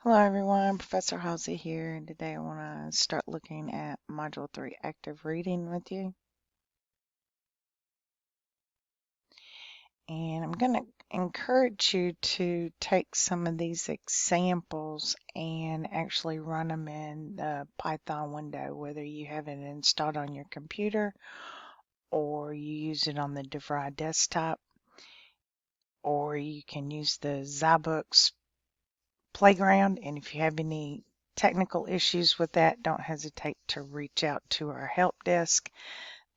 Hello everyone, Professor Halsey here, and today I want to start looking at Module 3 Active Reading with you. And I'm going to encourage you to take some of these examples and actually run them in the Python window, whether you have it installed on your computer or you use it on the DeVry desktop, or you can use the Zybooks playground. And if you have any technical issues with that, don't hesitate to reach out to our help desk.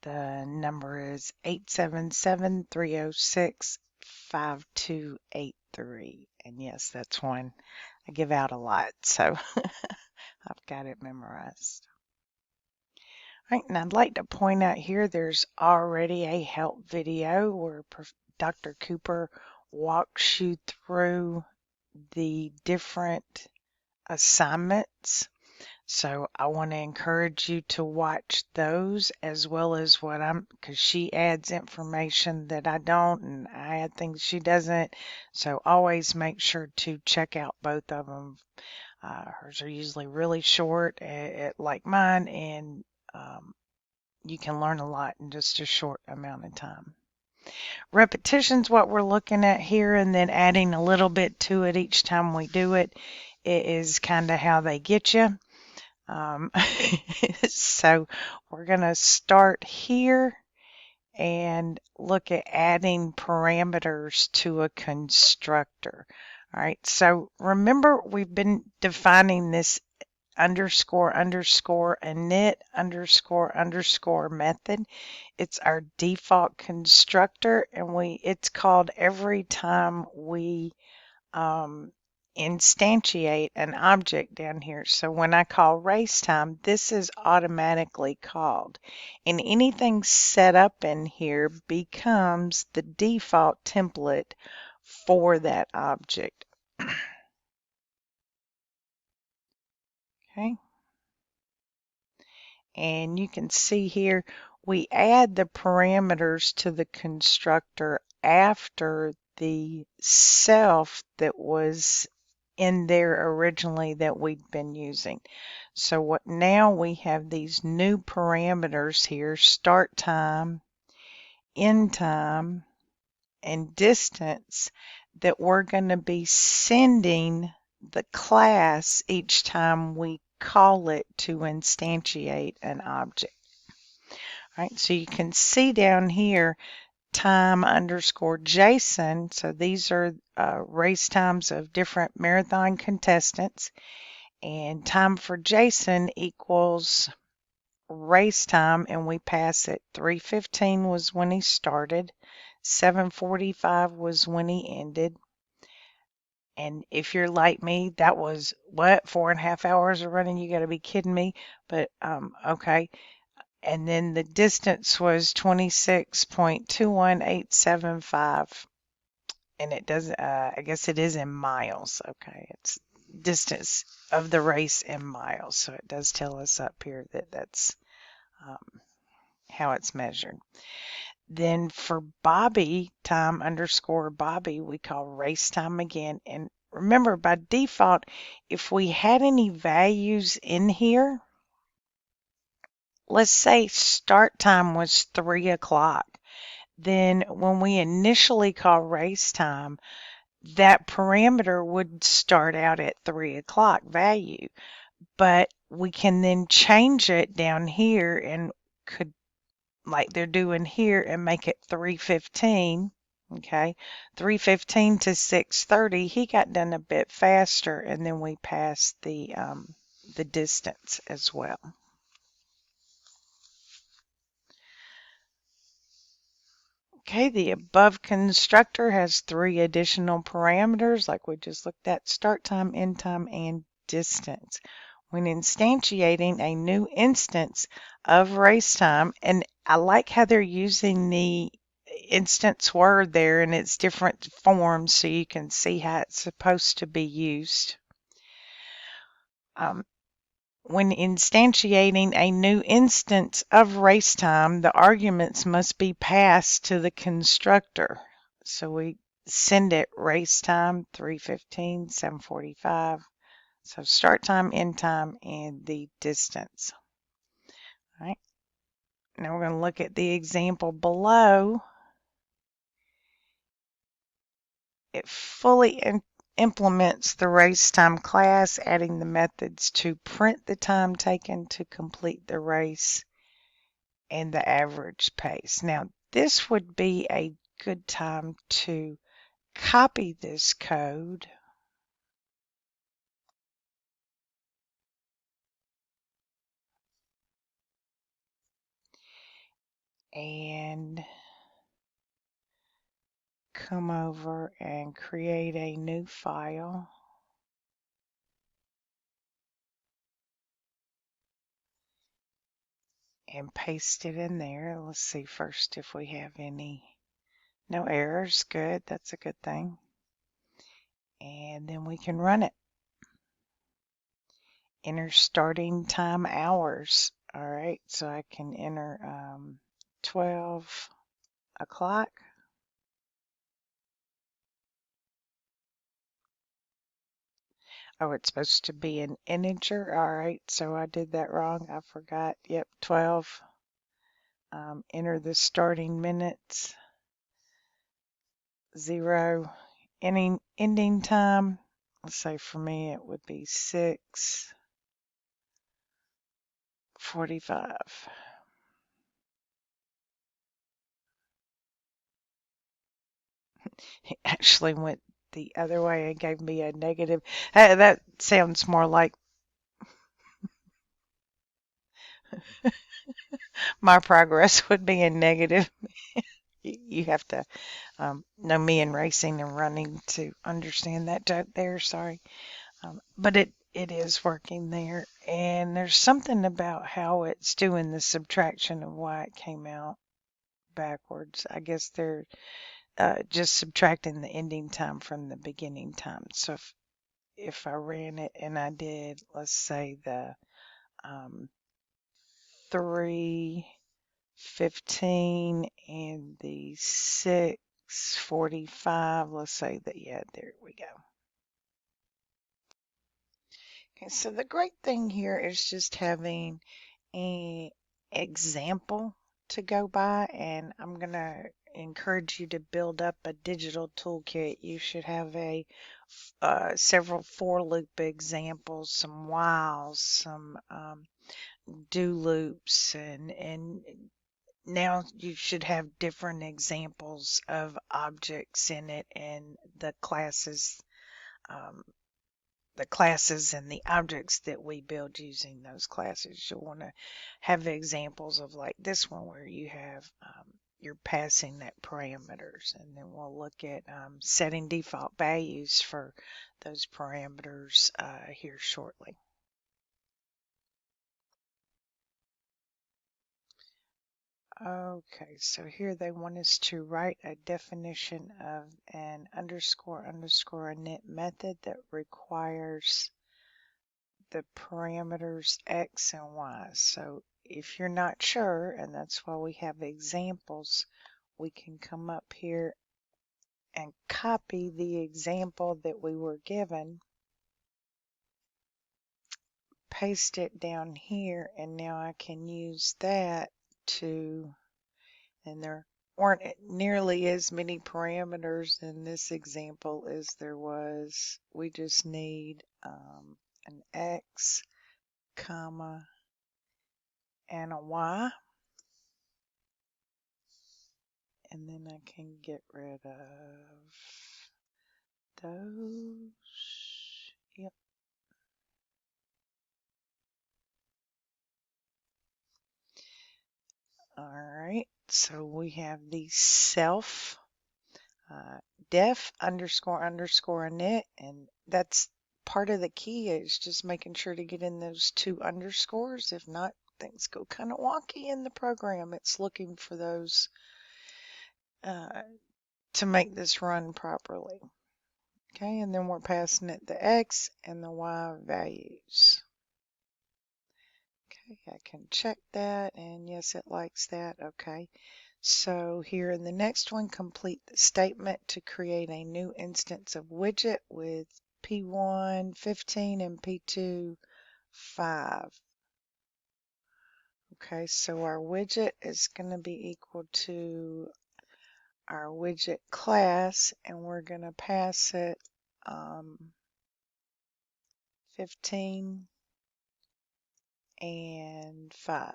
The number is 877-306-5283. And yes, that's one I give out a lot, so I've got it memorized. All right, and I'd like to point out here there's already a help video where Dr. Cooper walks you through the different assignments. So I want to encourage you to watch those as well as because she adds information that I don't, and I add things she doesn't. So always make sure to check out both of them. Hers are usually really short, like mine, and you can learn a lot in just a short amount of time. Repetition's what we're looking at here, and then adding a little bit to it each time we do it. It is kind of how they get you. So we're going to start here and look at adding parameters to a constructor. All right, so remember we've been defining this underscore underscore init underscore underscore method. It's our default constructor, and it's called every time we instantiate an object down here. So when I call race time, this is automatically called, and anything set up in here becomes the default template for that object. Okay, and you can see here we add the parameters to the constructor after the self that was in there originally that we'd been using. So what now we have these new parameters here: start time, end time, and distance, that we're going to be sending the class each time we call it to instantiate an object. All right, so you can see down here time underscore Jason. So these are race times of different marathon contestants, and time for Jason equals race time, and we pass it. 3:15 was when he started, 7:45 was when he ended. And if you're like me, that was what, 4.5 hours of running? You got to be kidding me. But okay. And then the distance was 26.21875, and it does, I guess it is in miles. Okay, it's distance of the race in miles, so it does tell us up here that that's how it's measured. Then for Bobby, time underscore Bobby, we call race time again. And remember, by default, if we had any values in here, let's say start time was 3 o'clock. Then when we initially call race time, that parameter would start out at 3 o'clock value. But we can then change it down here and could, like they're doing here, and make it 3:15. Okay, 3:15 to 6:30. He got done a bit faster, and then we passed the distance as well. Okay, the above constructor has 3 additional parameters like we just looked at: start time, end time, and distance. When instantiating a new instance of race time, and I like how they're using the instance word there in its different forms so you can see how it's supposed to be used. When instantiating a new instance of race time, the arguments must be passed to the constructor. So we send it race time 3:15, 7:45, So start time, end time, and the distance. All right. Now we're going to look at the example below. It fully implements the race time class, adding the methods to print the time taken to complete the race and the average pace. Now, this would be a good time to copy this code and come over and create a new file. And paste it in there. Let's see first if we have no errors. Good, that's a good thing. And then we can run it. Enter starting time hours. All right, so I can enter 12 o'clock. Oh, it's supposed to be an integer. All right, so I did that wrong. I forgot. Yep, 12. Enter the starting minutes. 0. Ending time. Let's say for me it would be 6:45. It actually went the other way and gave me a negative. That sounds more like my progress would be a negative. You have to know me in racing and running to understand that joke there. Sorry. But it is working there. And there's something about how it's doing the subtraction of why it came out backwards. I guess they're just subtracting the ending time from the beginning time. So if I ran it and I did, let's say the 3:15 and the 6:45, let's say that, yeah, there we go. Okay, so the great thing here is just having an example to go by, and I'm going to encourage you to build up a digital toolkit. You should have several for loop examples, some whiles, some do loops, and now you should have different examples of objects in it and the classes and the objects that we build using those classes. You'll want to have examples of like this one where you have you're passing that parameters, and then we'll look at setting default values for those parameters here shortly. Okay, so here they want us to write a definition of an underscore init method that requires the parameters X and Y. So if you're not sure, and that's why we have examples, we can come up here and copy the example that we were given, paste it down here, and now I can use that to, and there weren't nearly as many parameters in this example as there was. We just need an X, comma, and a Y. And then I can get rid of those. Yep. All right. So we have the self def underscore init, and that's part of the key is just making sure to get in those 2 underscores. If not, things go kind of wonky in the program. It's looking for those to make this run properly. Okay, and then we're passing it the X and the Y values. Okay, I can check that, and yes, it likes that. Okay, so here in the next one, complete the statement to create a new instance of widget with P1 15 and P2 5. Okay, so our widget is going to be equal to our widget class, and we're going to pass it 15 and 5.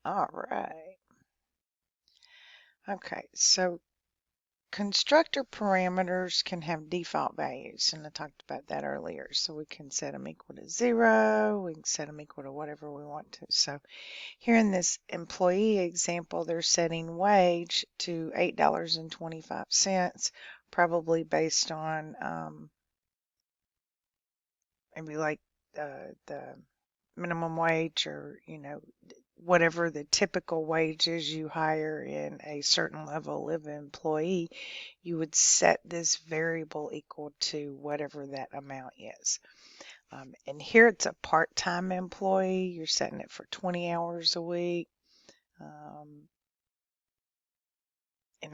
All right. Okay, so constructor parameters can have default values, and I talked about that earlier. So we can set them equal to 0, we can set them equal to whatever we want to. So here in this employee example, they're setting wage to $8.25, probably based on maybe like the minimum wage, or whatever the typical wage is you hire in a certain level of employee. You would set this variable equal to whatever that amount is. And here it's a part-time employee. You're setting it for 20 hours a week and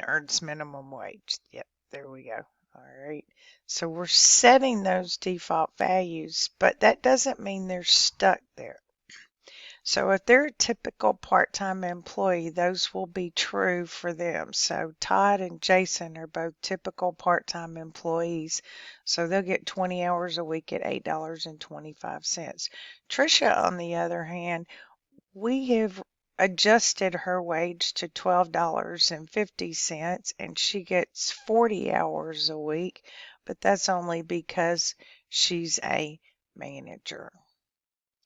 earns minimum wage. Yep, there we go. All right, so we're setting those default values, but that doesn't mean they're stuck there. So if they're a typical part-time employee, those will be true for them. So Todd and Jason are both typical part-time employees, so they'll get 20 hours a week at $8.25. Trisha, on the other hand, we have adjusted her wage to $12.50, and she gets 40 hours a week, but that's only because she's a manager.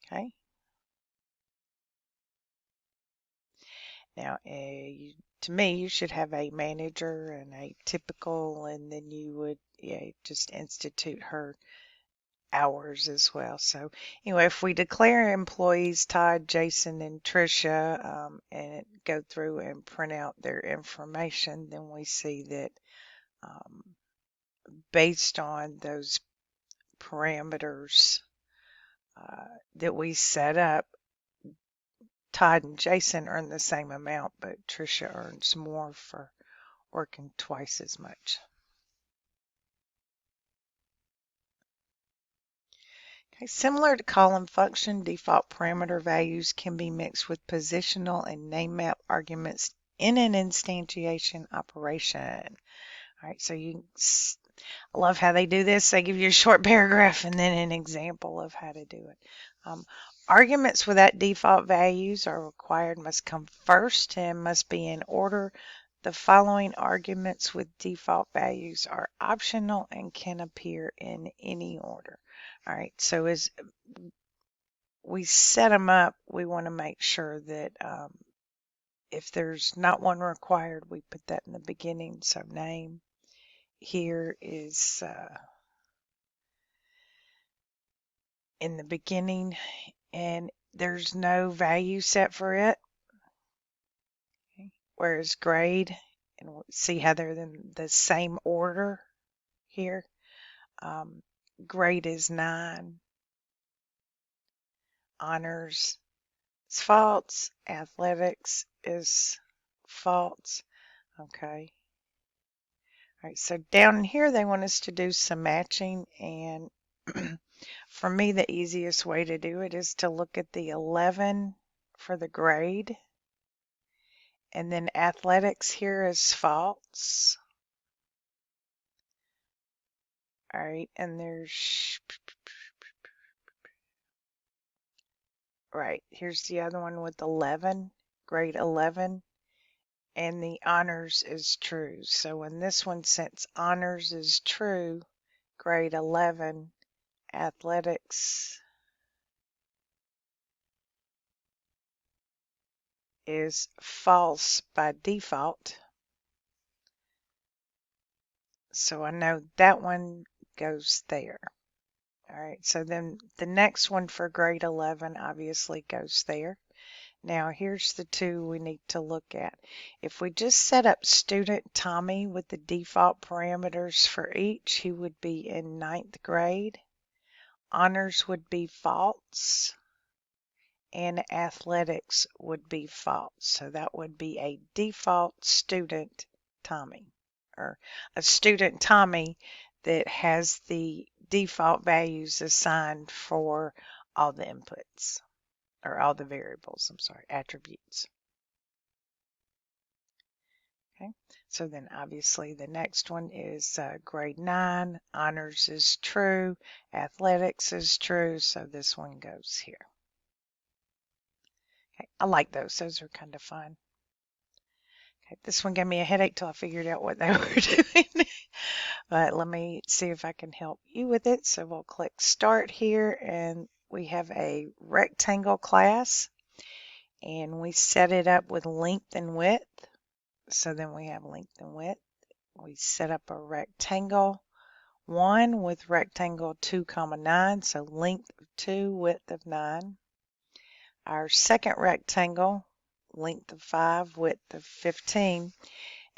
Okay. Now, to me, you should have a manager and a typical, and then you would just institute her hours as well. So anyway, if we declare employees Todd, Jason, and Trisha, and go through and print out their information, then we see that based on those parameters that we set up, Todd and Jason earn the same amount, but Trisha earns more for working twice as much. Okay, similar to column function, default parameter values can be mixed with positional and name map arguments in an instantiation operation. All right, so I love how they do this. They give you a short paragraph and then an example of how to do it. Arguments without default values are required, must come first, and must be in order. The following arguments with default values are optional and can appear in any order. All right, so as we set them up, we want to make sure that if there's not one required, we put that in the beginning. So name here is in the beginning, and there's no value set for it. Okay. Whereas grade, and we'll see how they're in the same order here. Grade is 9. Honors is false. Athletics is false. Okay. All right, so down here they want us to do some matching, and for me the easiest way to do it is to look at the 11 for the grade, and then athletics here is false. All right, and there's right, here's the other one with 11, grade 11, and the honors is true. So in this one, since honors is true, grade 11, athletics is false by default. So I know that one goes there. All right, so then the next one for grade 11 obviously goes there. Now here's the two we need to look at. If we just set up student Tommy with the default parameters for each, he would be in 9th grade. Honors would be false, and athletics would be false. So that would be a default student Tommy. or a student Tommy that has the default values assigned for all the inputs, or all the variables, I'm sorry, attributes. Okay, so then obviously the next one is grade 9, honors is true, athletics is true, so this one goes here. Okay, I like those are kind of fun. Okay, this one gave me a headache till I figured out what they were doing. But let me see if I can help you with it. So we'll click start here, and we have a rectangle class, and we set it up with length and width. So then we have length and width. We set up a rectangle 1 with rectangle 2, 9, so length of 2, width of 9. Our second rectangle, length of 5, width of 15.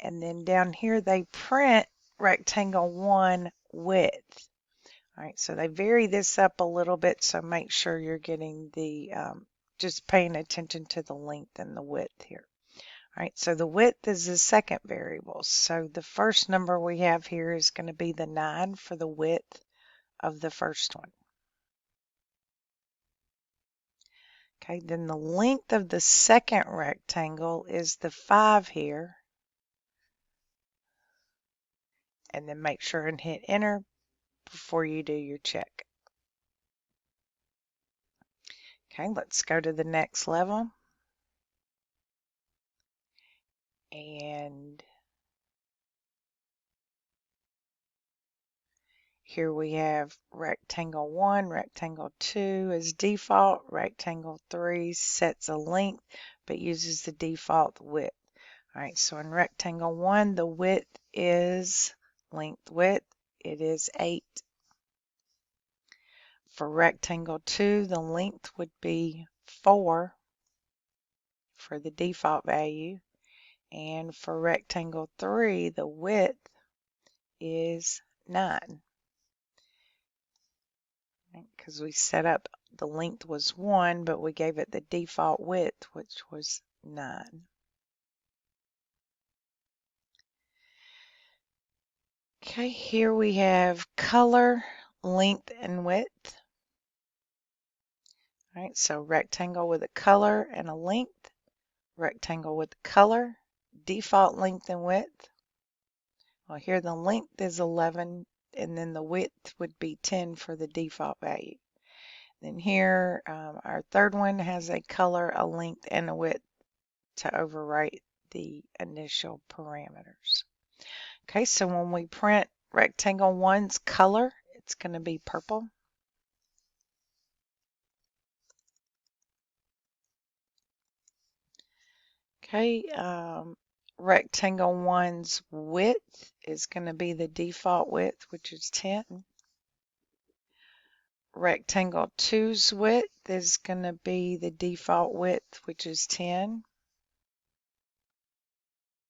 And then down here they print rectangle 1 width. All right, so they vary this up a little bit, so make sure you're getting the, just paying attention to the length and the width here. All right, so the width is the second variable. So the first number we have here is going to be the 9 for the width of the first one. Okay, then the length of the second rectangle is the 5 here. And then make sure and hit enter before you do your check. Okay, let's go to the next level. And here we have rectangle 1, rectangle 2 is default, rectangle 3 sets a length but uses the default width. All right, so in rectangle 1, the width is length width, it is 8. For rectangle 2, the length would be 4 for the default value. And for rectangle 3, the width is 9. Because we set up the length was 1, but we gave it the default width, which was 9. Okay, here we have color, length, and width. All right, so rectangle with a color and a length, rectangle with color, default length and width. Well, here the length is 11, and then the width would be 10 for the default value. Then here, our third one has a color, a length, and a width to overwrite the initial parameters. Okay, so when we print rectangle 1's color, it's going to be purple. Okay, rectangle 1's width is going to be the default width, which is 10. Rectangle 2's width is going to be the default width, which is 10.